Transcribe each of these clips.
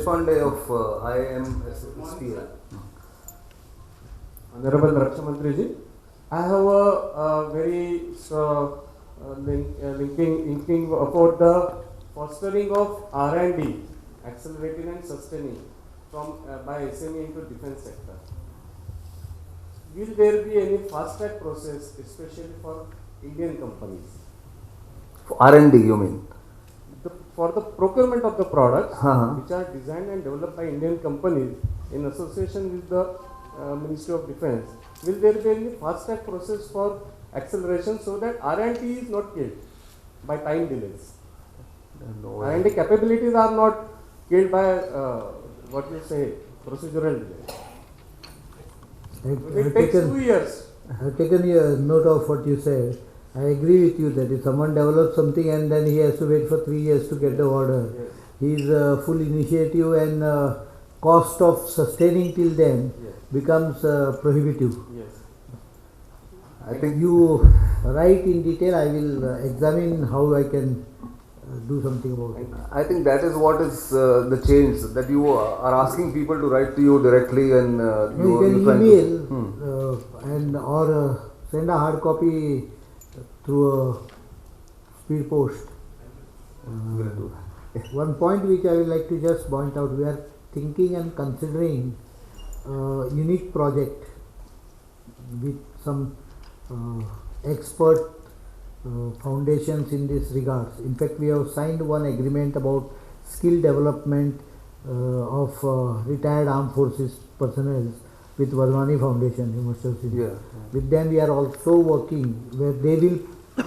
Deshpande of IIM. Honorable Raksha Mantriji, I have a very linking about the fostering of R&D, accelerating and sustaining from by SME into defence sector. Will there be any fast track process, especially for Indian companies? For R&D, you mean? For the procurement of the products which are designed and developed by Indian companies in association with the Ministry of Defence, will there be any fast track process for acceleration so that R&D is not killed by time delays? No. R&D capabilities are not killed by what you say, procedural delay. It takes 2 years. I have taken a note of what you said. I agree with you that if someone develops something and then he has to wait for 3 years to get the order, his full initiative and cost of sustaining till then becomes prohibitive. Yes. I think you write in detail. I will examine how I can do something about it. I think that is what is the change, that you are asking people to write to you directly and you can email and or send a hard copy through a speed post. One point which I would like to just point out, we are thinking and considering unique project with some expert foundations in this regards. In fact, we have signed one agreement about skill development of retired armed forces personnel with Varmani Foundation, you must have seen. With them we are also working, where they will,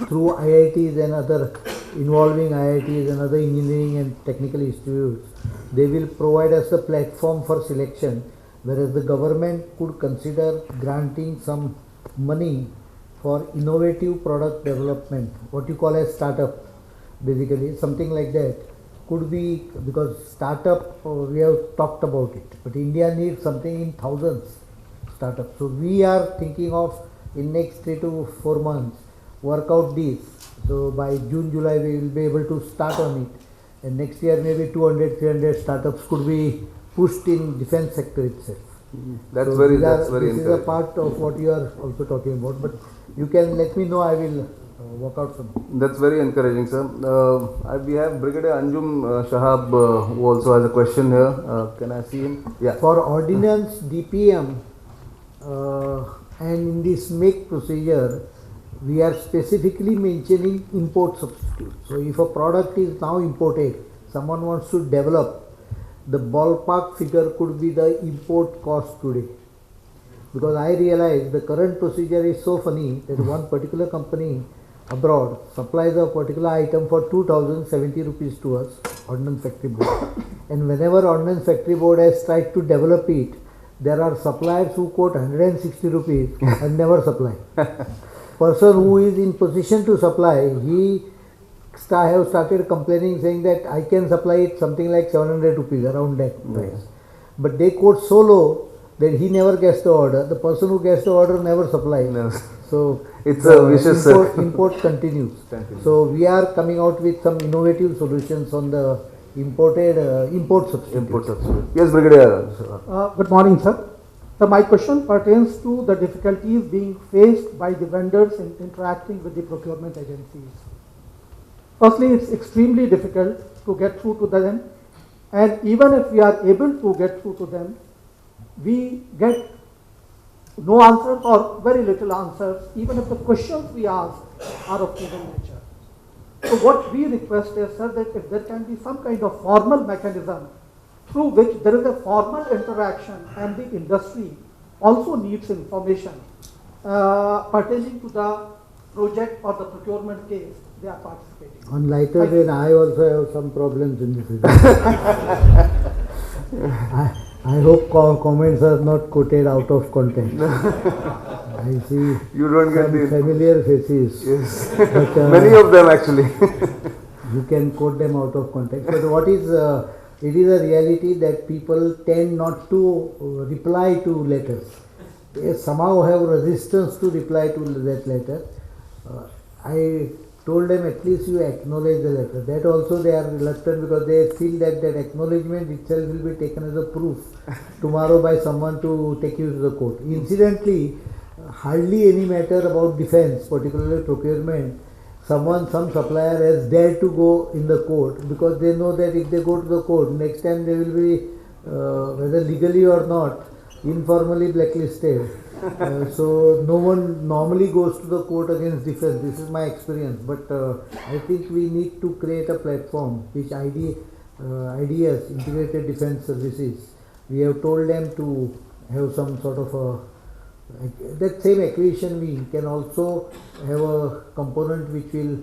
through IITs and other involving IITs and other engineering and technical institutes, they will provide us a platform for selection, whereas the government could consider granting some money for innovative product development, what you call as startup, basically something like that could be, because startup we have talked about it, but India needs something in thousands startups. So we are thinking of in next 3 to 4 months work out this. So by June, July we will be able to start on it, and next year maybe 200, 300 startups could be pushed in defence sector itself. That's so very this is a part of what you are also talking about, but you can let me know, I will work out something. That's very encouraging, sir. We have Brigadier Anjum Shahab who also has a question here. Can I see him? Yeah. For ordnance, DPM and in this make procedure, we are specifically mentioning import substitute. So if a product is now imported, someone wants to develop, the ballpark figure could be the import cost today. Because I realize the current procedure is so funny that one particular company abroad supplies a particular item for 2070 rupees to us, Ordnance Factory Board. And whenever Ordnance Factory Board has tried to develop it, there are suppliers who quote 160 rupees and never supply. Person who is in position to supply, he have started complaining, saying that I can supply it something like 700 rupees, around that price. But they quote so low that he never gets the order. The person who gets the order never supplies. No. So it's a vicious circle. Import continues. So we are coming out with some innovative solutions on the import substitute. Yes, Brigadier. Good morning, sir. So my question pertains to the difficulties being faced by the vendors in interacting with the procurement agencies. Firstly, it's extremely difficult to get through to them, and even if we are able to get through to them, we get no answers or very little answers, even if the questions we ask are of given nature. So what we request is, sir, that if there can be some kind of formal mechanism through which there is a formal interaction and the industry also needs information pertaining to the project or the procurement case they are participating. On lighter vein, I also have some problems in this regard. I hope comments are not quoted out of context. I see you don't get the familiar faces. Yes. But, many of them actually. You can quote them out of context. But what is, it is a reality that people tend not to reply to letters. They somehow have resistance to reply to that letter. I told them at least you acknowledge the letter. That also they are reluctant because they feel that that acknowledgement itself will be taken as a proof tomorrow by someone to take you to the court. Incidentally, hardly any matter about defense, particularly procurement, some supplier has dared to go in the court because they know that if they go to the court, next time they will be, whether legally or not, informally blacklisted. So no one normally goes to the court against defense. This is my experience. But I think we need to create a platform which IDS, Integrated Defense Services, we have told them to have some sort of a, that same acquisition wing can also have a component which will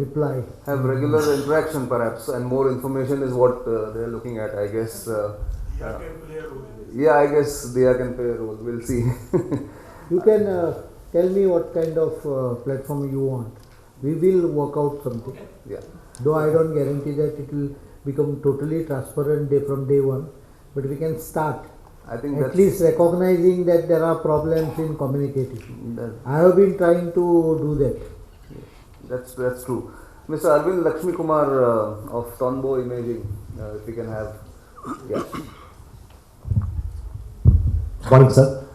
reply. Have regular interaction perhaps, and more information is what they are looking at, I guess. Yeah, I guess DIIA can play a role. We'll see. You can tell me what kind of platform you want. We will work out something. Yeah. Though I don't guarantee that it will become totally transparent from day one, but we can start. I think At least recognizing that there are problems in communicating. I have been trying to do that. That's true. Mr. Arvind Lakshmi Kumar of Tonbo Imaging, if we can have. Yeah. Morning, sir.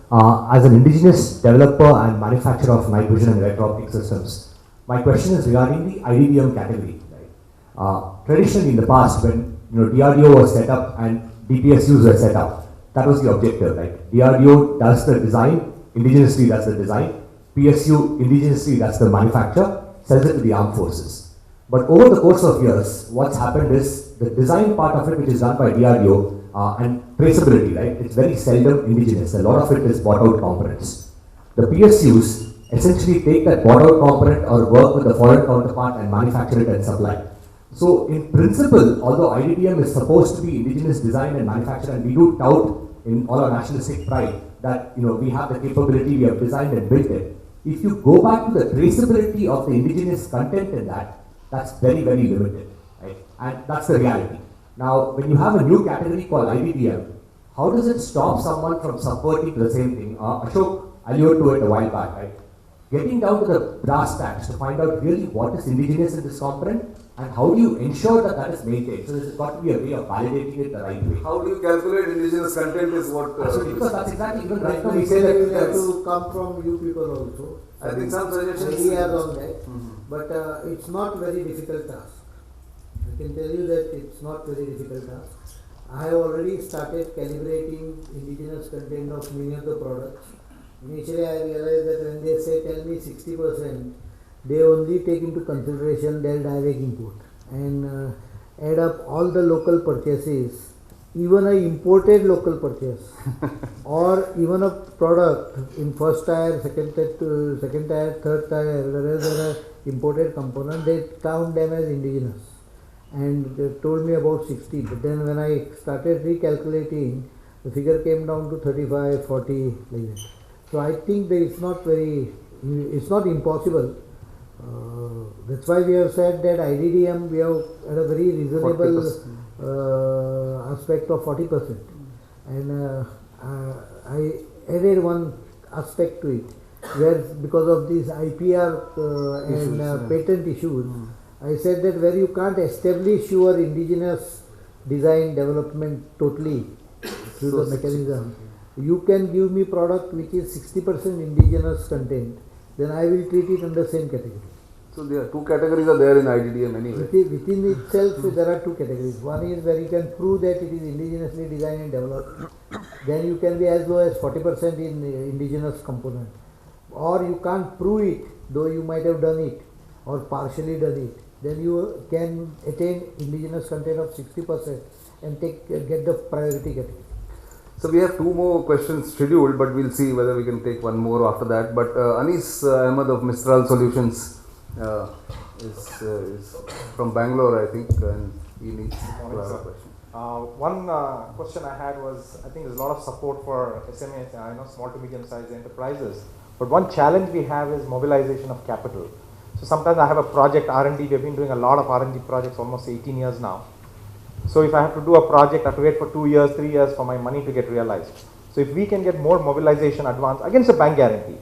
As an indigenous developer and manufacturer of night vision and electro-optic systems, my question is regarding the IDBM category. Right? Traditionally, in the past, when DRDO was set up and DPSUs were set up, that was the objective. Right? DRDO does the design, indigenously does the design. PSU indigenously does the manufacture, sells it to the armed forces. But over the course of years, what's happened is the design part of it, which is done by DRDO, and traceability, right? It's very seldom indigenous. A lot of it is bought out components. The PSUs essentially take that bought out component or work with the foreign counterpart and manufacture it and supply. So in principle, although IDBM is supposed to be indigenous design and manufacture, and we do tout in all our nationalistic pride that we have the capability, we have designed and built it. If you go back to the traceability of the indigenous content in that, that's very, very limited, right? And that's the reality. Now, when you have a new category called IDBM, how does it stop someone from subverting the same thing? Ashok alluded to it a while back, right? Getting down to the brass tacks to find out really what is indigenous in this component and how do you ensure that that is maintained. So there's got to be a way of validating it the right way. How do you calculate indigenous content is what... because that's exactly, even right now We we say that... will have to come from you people also. I think some suggestions... Ideas on that. But it's not very difficult task. I can tell you that it's not very difficult task. I have already started calibrating indigenous content of many of the products. Initially I realized that when they say tell me 60%, they only take into consideration their direct import and add up all the local purchases, even an imported local purchase or even a product in first tier, second tier, third tier, whereas there are imported component, they count them as indigenous. And they told me about 60, but then when I started recalculating, the figure came down to 35, 40 like that. So I think that it's not impossible. That's why we have said that IDDM we have at a very reasonable aspect of 40%. And I added one aspect to it, where because of these IPR and patent issues, I said that where you can't establish your indigenous design development totally through the mechanism, you can give me product which is 60% indigenous content, then I will treat it under same category. So there are two categories are there in IDDM anyway. Within itself there are two categories. One is where you can prove that it is indigenously designed and developed. Then you can be as low as 40% in indigenous component. Or you can't prove it, though you might have done it or partially done it. Then you can attain indigenous content of 60% and get the priority category. So we have two more questions scheduled, but we'll see whether we can take one more after that. But Anis Ahmed of Mistral Solutions is from Bangalore, I think, and he needs to ask a question. One question I had was, I think there's a lot of support for SMEs, small to medium sized enterprises. But one challenge we have is mobilization of capital. So sometimes I have a project R&D, we've been doing a lot of R&D projects almost 18 years now. So if I have to do a project, I have to wait for 2 years, 3 years for my money to get realized. So if we can get more mobilization advance against a bank guarantee,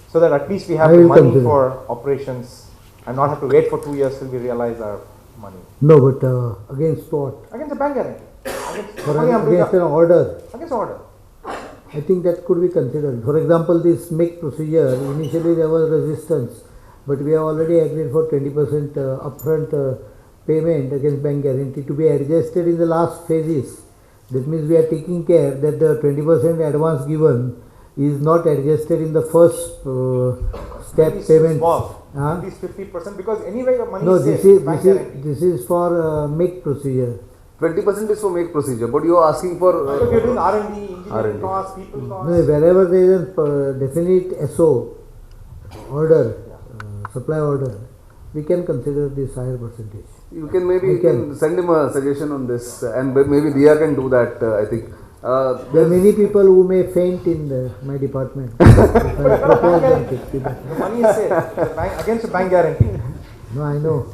so that at least we have the money for operations and not have to wait for 2 years till we realize our money. No, but against what? Against a bank guarantee. Against an order. Against order. I think that could be considered. For example, this make procedure, initially there was resistance, but we have already agreed for 20% upfront payment against bank guarantee to be adjusted in the last phases. That means we are taking care that the 20% advance given is not adjusted in the first step payment. At least 50%, because anyway your money No, is this safe. this is for make procedure. 20% is for make procedure, but you are asking for. Because you're doing R&D, engineering R&D. costs, people costs. No, wherever there is a definite SO order, supply order, we can consider this higher percentage. You can maybe send him a suggestion on this, and maybe DIIA can do that. I think. There are many people who may faint in my department. If I propose them to The money is safe. The bank, against a bank guarantee. No, I know.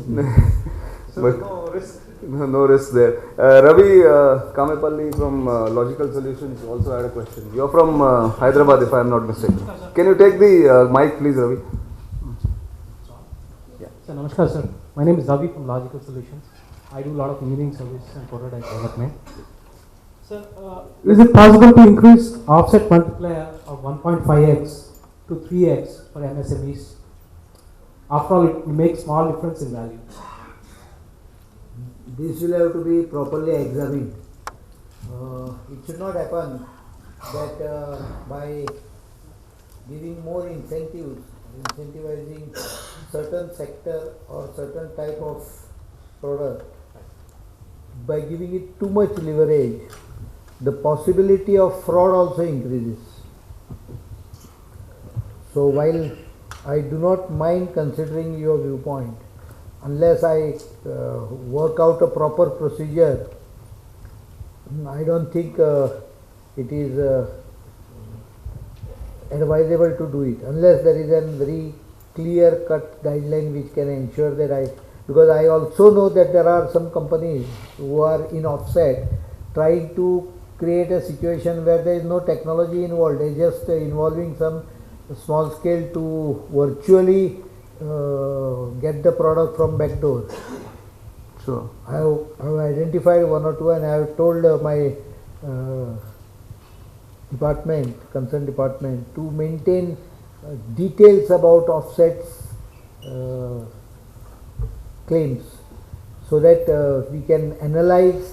So But- no risk. No risk there. Ravi Kamepalli from Logical Solutions also had a question. You're from Hyderabad, if I am not mistaken. Can you take the mic, please, Ravi? Sir, namaskar, sir. My name is Ravi from Logical Solutions. I do a lot of engineering service and prototype development. Sir, is it possible to increase offset multiplier of 1.5x to 3x for MSMEs? After all, it makes small difference in value. This will have to be properly examined. It should not happen that by giving more incentives, incentivizing certain sector or certain type of product, by giving it too much leverage, the possibility of fraud also increases. So while I do not mind considering your viewpoint, unless I work out a proper procedure, I don't think it is advisable to do it, unless there is a very clear-cut guideline which can ensure that because I also know that there are some companies who are in offset trying to create a situation where there is no technology involved, they are just involving some small scale to virtually get the product from back door. Sure. I have identified one or two, and I have told my concerned department to maintain details about offsets claims, so that we can analyze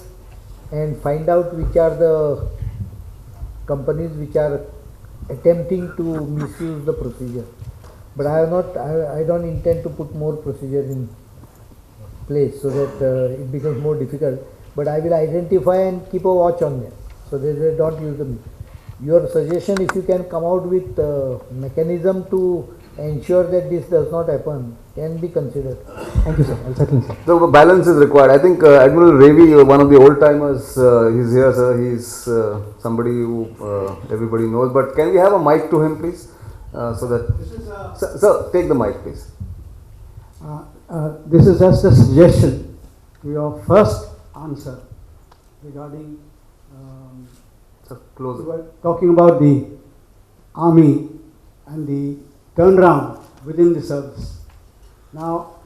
and find out which are the companies which are attempting to misuse the procedure. But I don't intend to put more procedure in place so that it becomes more difficult. But I will identify and keep a watch on them so that they don't use them. Your suggestion, if you can come out with mechanism to ensure that this does not happen, can be considered. Thank you, sir. I'll settle, sir. So balance is required. I think Admiral Ravi, one of the old timers, he's here, sir. He's somebody who everybody knows. But can we have a mic to him, please? So that sir, take the mic, please. This is just a suggestion to your first answer regarding Sir, close you were talking about the army and the turnaround within the service. Now,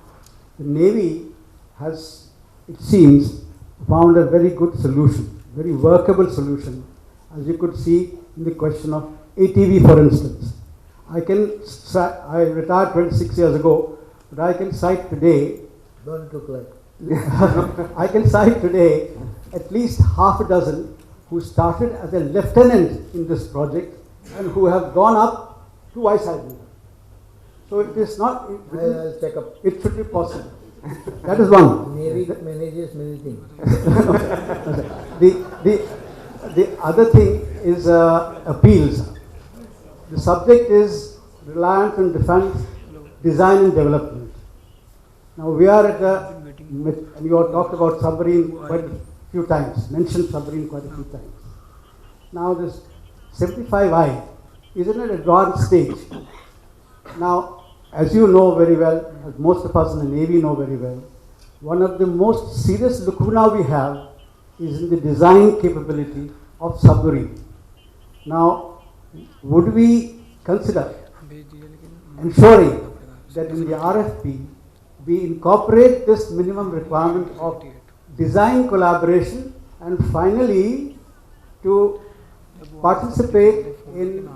the Navy has, it seems, found a very good solution, very workable solution, as you could see in the question of ATV, for instance. I retired 26 years ago, but I can cite today. Don't look like. I can cite today at least half a dozen who started as a lieutenant in this project and who have gone up to Vice Admiral. So it is not. I'll check up. It should be possible. That is one. Navy manages many things. The other thing is appeals. The subject is reliance on defense, design and development. Now we are at and you have talked about submarine quite a few times, mentioned submarine quite a few times. Now this 75I is in an advanced stage. Now, as you know very well, as most of us in the Navy know very well, one of the most serious lacuna we have is in the design capability of submarine. Now, would we consider ensuring that in the RFP we incorporate this minimum requirement of design collaboration and finally to participate in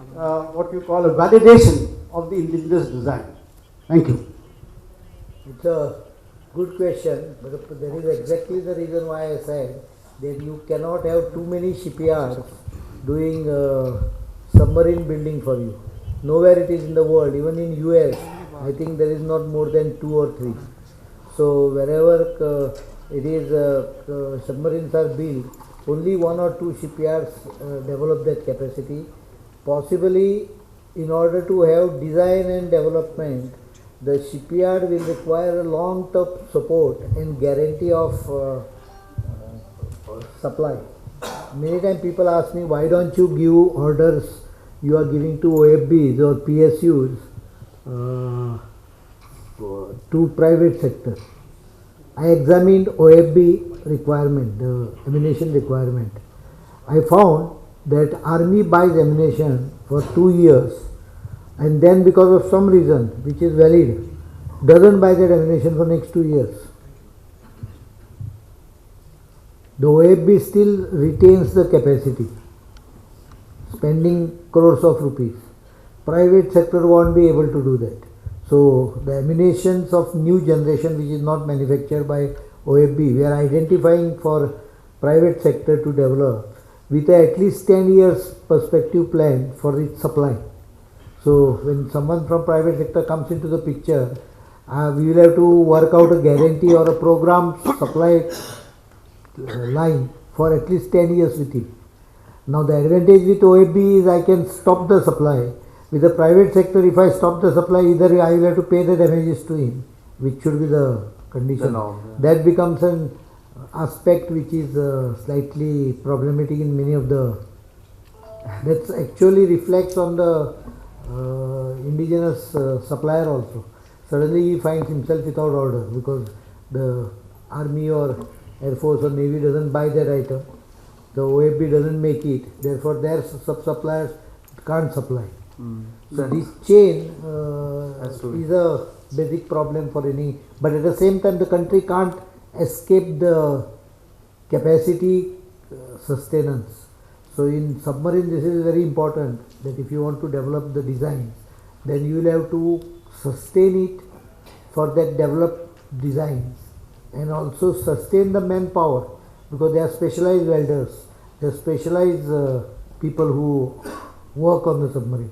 what you call a validation of the indigenous design. Thank you. It's a good question, but there is exactly the reason why I said that you cannot have too many shipyards doing submarine building for you. Nowhere it is in the world, even in US, I think there is not more than 2 or 3. So wherever it is submarines are built, only 1 or 2 shipyards develop that capacity. Possibly, in order to have design and development, the shipyard will require a long-term support and guarantee of supply. Many times people ask me, why don't you give orders you are giving to OFBs or PSUs to private sector. I examined OFB requirement, the ammunition requirement. I found that army buys ammunition for 2 years and then because of some reason which is valid doesn't buy that ammunition for next 2 years. The OFB still retains the capacity, spending crores of rupees. Private sector won't be able to do that. So the ammunitions of new generation which is not manufactured by OFB, we are identifying for private sector to develop with at least 10 years perspective plan for its supply. So when someone from private sector comes into the picture, we will have to work out a guarantee or a program supply line for at least 10 years with him. Now the advantage with OFB is I can stop the supply. With the private sector, if I stop the supply, either I will have to pay the damages to him, which should be the condition. That becomes an aspect which is slightly problematic in many of the. That actually reflects on the indigenous supplier also. Suddenly he finds himself without order because the army or air force or navy doesn't buy that item. The OFB doesn't make it. Therefore, their sub-suppliers can't supply. So this chain is a basic problem for any, but at the same time the country can't escape the capacity sustenance. So in submarine this is very important that if you want to develop the design, then you will have to sustain it for that developed designs and also sustain the manpower because they are specialized welders, they are specialized people who work on the submarine.